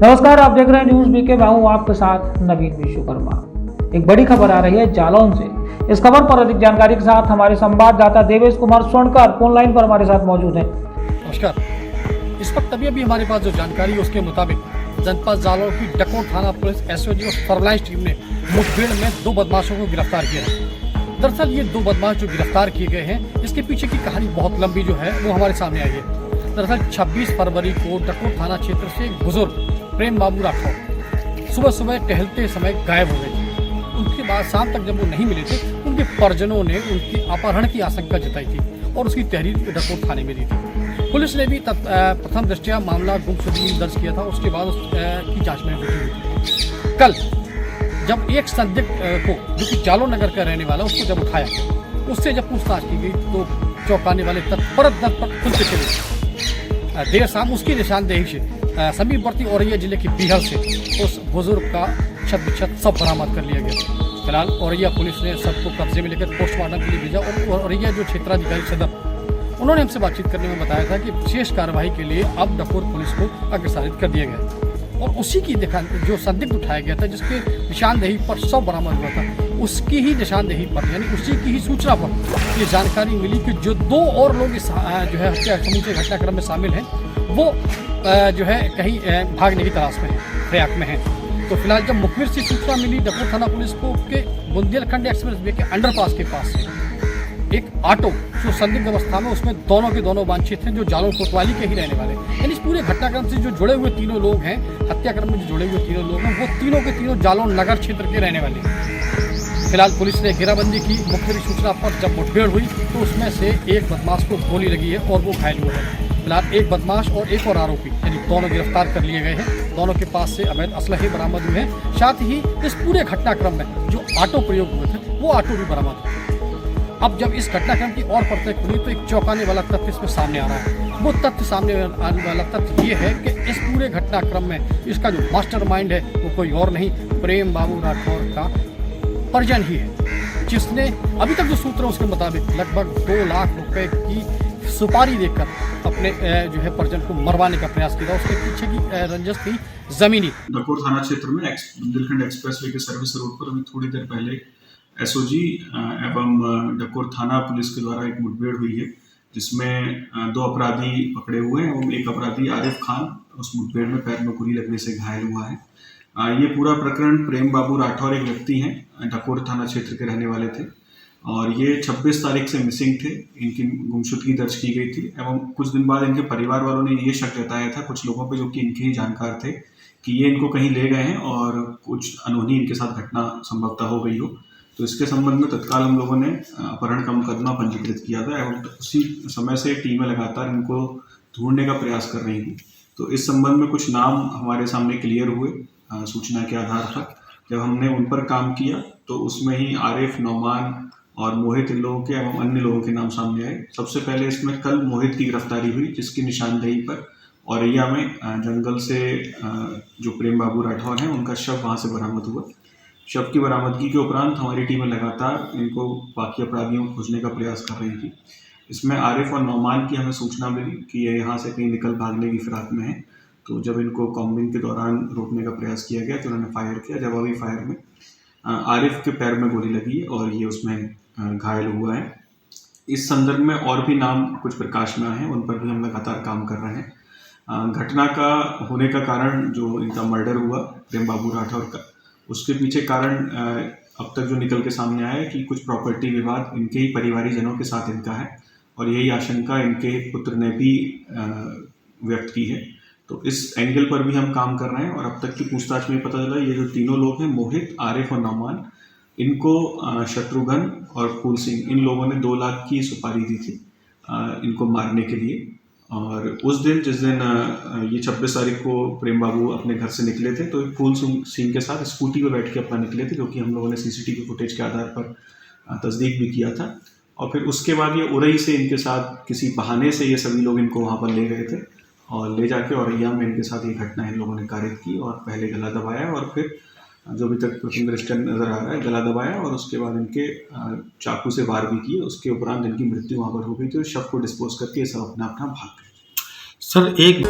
नमस्कार, आप देख रहे हैं न्यूज बीके। मैं हूं आपके साथ नवीन विश्वकर्मा। एक बड़ी खबर आ रही है जालौन से। इस खबर पर अधिक जानकारी के साथ हमारे संवाददाता देवेश कुमार स्वर्णकर फोन लाइन पर हमारे साथ मौजूद हैं। नमस्कार। इस वक्त अभी हमारे पास जो जानकारी है उसके मुताबिक जनपद जालौन की डकोर थाना पुलिस एसओजी और सर्विलांस टीम ने मुठभेड़ में 2 बदमाशों को गिरफ्तार किया है। दरअसल ये 2 बदमाश जो गिरफ्तार किए गए हैं, इसके पीछे की कहानी बहुत लंबी जो है वो हमारे सामने आई है। दरअसल 26 फरवरी को डकोर थाना क्षेत्र से एक बुजुर्ग प्रेम बाबू राठौर सुबह सुबह टहलते समय गायब हो गए थे। उनके बाद शाम तक जब वो नहीं मिले थे, उनके परिजनों ने उनकी अपहरण की आशंका जताई थी और उसकी तहरीर डकोर थाने में दी थी। पुलिस ने भी प्रथम दृष्टया मामला गुमशुदगी दर्ज किया था। उसके बाद उसकी जांच में जुटी हुई थी। कल जब एक संदिग्ध को, जो कि जालौन नगर का रहने वाला, उसको जब उठाया, उससे जब पूछताछ की गई तो चौंकाने वाले तथ्य परत दर पर खुलते चले। देर शाम उसकी निशानदेही से समीपवर्ती औरैया जिले की बीहड़ से उस बुजुर्ग का छत सब बरामद कर लिया गया। फिलहाल औरैया पुलिस ने सब को कब्जे में लेकर पोस्टमार्टम के लिए भेजा और औरैया जो क्षेत्राधिकारी सदर, उन्होंने हमसे बातचीत करने में बताया था कि विशेष कार्रवाई के लिए अब डकोर पुलिस को अग्रसारित कर दिया गया और उसी की जो संदिग्ध उठाया गया था, जिसके निशानदेही पर सब बरामद हुआ था, उसकी ही निशानदेही पर, यानी उसी की ही सूचना पर ये जानकारी मिली कि जो 2 और लोग इस जो है हत्या समूचे घटनाक्रम में शामिल हैं, वो जो है कहीं भागने की तलाश में है, प्रयाग में है। तो फिलहाल जब मुखबिर से सूचना मिली डकोर थाना पुलिस को कि बुंदेलखंड एक्सप्रेस वे के अंडरपास के पास से एक ऑटो जो संदिग्ध अवस्था में, उसमें दोनों के दोनों वांछित हैं, जो जालौन कोतवाली के ही रहने वाले। यानी इस पूरे घटनाक्रम से जो जुड़े हुए 3 लोग हैं, हत्याक्रम में जो जुड़े हुए 3 लोग हैं, वो तीनों के तीनों जालौन नगर क्षेत्र के रहने वाले हैं। फिलहाल पुलिस ने घेराबंदी की। मुखबिर सूचना पर जब मुठभेड़ हुई तो उसमें से एक बदमाश को गोली लगी है और वो घायल हुआ है। फिलहाल एक बदमाश और एक और आरोपी, यानी दोनों गिरफ्तार कर लिए गए हैं। दोनों के पास से अवैध असलहे बरामद हुए हैं। साथ ही इस पूरे घटनाक्रम में जो ऑटो प्रयोग हुए थे, वो ऑटो भी बरामद हुए। अब जब इस घटनाक्रम की और परतें खुली तो एक चौंकाने वाला तथ्य इसमें सामने आ रहा है। वो तथ्य सामने आने वाला तथ्य ये है कि इस पूरे घटनाक्रम में इसका जो मास्टरमाइंड है वो कोई और नहीं, प्रेम बाबू राठौर का परिजन ही है, जिसने अभी तक जो सूत्र है उसके मुताबिक लगभग 2 लाख रुपए की सुपारी देकर अपने जो है परिजन को मरवाने का प्रयास किया। उसके पीछे की रंजिश थी जमीनी। डकोर थाना क्षेत्र में बुंदेलखंड एक्सप्रेसवे के सर्विस रोड पर अभी थोड़ी देर पहले एसओजी एवं डकोर थाना पुलिस के द्वारा एक मुठभेड़ हुई है, जिसमें 2 अपराधी पकड़े हुए हैं और एक अपराधी आरिफ खान उस मुठभेड़ में पैर में गोली लगने से घायल हुआ है। ये पूरा प्रकरण प्रेम बाबू राठौर एक व्यक्ति हैं, डकोर थाना क्षेत्र के रहने वाले थे और ये 26 तारीख से मिसिंग थे। इनकी गुमशुदगी दर्ज की गई थी एवं कुछ दिन बाद इनके परिवार वालों ने ये शक जताया था कुछ लोगों पे, जो कि इनके ही जानकार थे, कि ये इनको कहीं ले गए हैं और कुछ अनहोनी इनके साथ घटना संभवतः हो गई हो। तो इसके संबंध में तत्काल हम लोगों ने अपहरण का मुकदमा पंजीकृत किया था एवं उसी समय से टीमें लगातार इनको ढूंढने का प्रयास कर रही थी। तो इस संबंध में कुछ नाम हमारे सामने क्लियर हुए सूचना के आधार पर। जब हमने उन पर काम किया तो उसमें ही आरिफ, नौमान और मोहित, इन लोगों के एवं अन्य लोगों के नाम सामने आए। सबसे पहले इसमें कल मोहित की गिरफ्तारी हुई, जिसकी निशानदेही पर औरैया में जंगल से जो प्रेम बाबू राठौर हैं उनका शव वहाँ से बरामद हुआ। शव की बरामदगी के उपरांत हमारी टीमें लगातार इनको बाकी अपराधियों को खोजने का प्रयास कर रही थी। इसमें आरिफ और नौमान की हमें सूचना मिली कि ये यहाँ से कहीं निकल भागने की फिराक में है। तो जब इनको कॉम्बिंग के दौरान रोकने का प्रयास किया गया तो उन्होंने फायर किया। जवाबी फायर में आरिफ के पैर में गोली लगी और ये उसमें घायल हुआ है। इस संदर्भ में और भी नाम कुछ प्रकाश में आए हैं, उन पर भी हम लगातार काम कर रहे हैं। घटना का होने का कारण, जो इनका मर्डर हुआ प्रेम बाबू राठौर का, उसके पीछे कारण अब तक जो निकल के सामने आया है कि कुछ प्रॉपर्टी विवाद इनके ही परिवारीजनों के साथ इनका है और यही आशंका इनके पुत्र ने भी व्यक्त की है। तो इस एंगल पर भी हम काम कर रहे हैं और अब तक की पूछताछ में पता चला ये जो 3 लोग हैं, मोहित, आरिफ और नौमान, इनको शत्रुघ्न और फूल सिंह, इन लोगों ने 2 लाख की सुपारी दी थी इनको मारने के लिए। और उस दिन, जिस दिन ये 26 तारीख को प्रेम बाबू अपने घर से निकले थे, तो फूल सिंह के साथ स्कूटी पर बैठ के अपना निकले थे, जो कि हम लोगों ने सीसीटीवी फुटेज के आधार पर तस्दीक भी किया था। और फिर उसके बाद ये उरई से इनके साथ किसी बहाने से ये सभी लोग इनको वहाँ पर ले गए थे और ले जाके औरैया में इनके साथ ये घटना इन लोगों ने कारित की और पहले गला दबाया और फिर जो अभी तक प्रथम दृष्टया नजर आ रहा है, गला दबाया और उसके बाद इनके चाकू से वार भी किए। उसके उपरांत इनकी मृत्यु वहाँ पर हो गई थी और शव को डिस्पोज करके सब अपना अपना भाग गए। सर, एक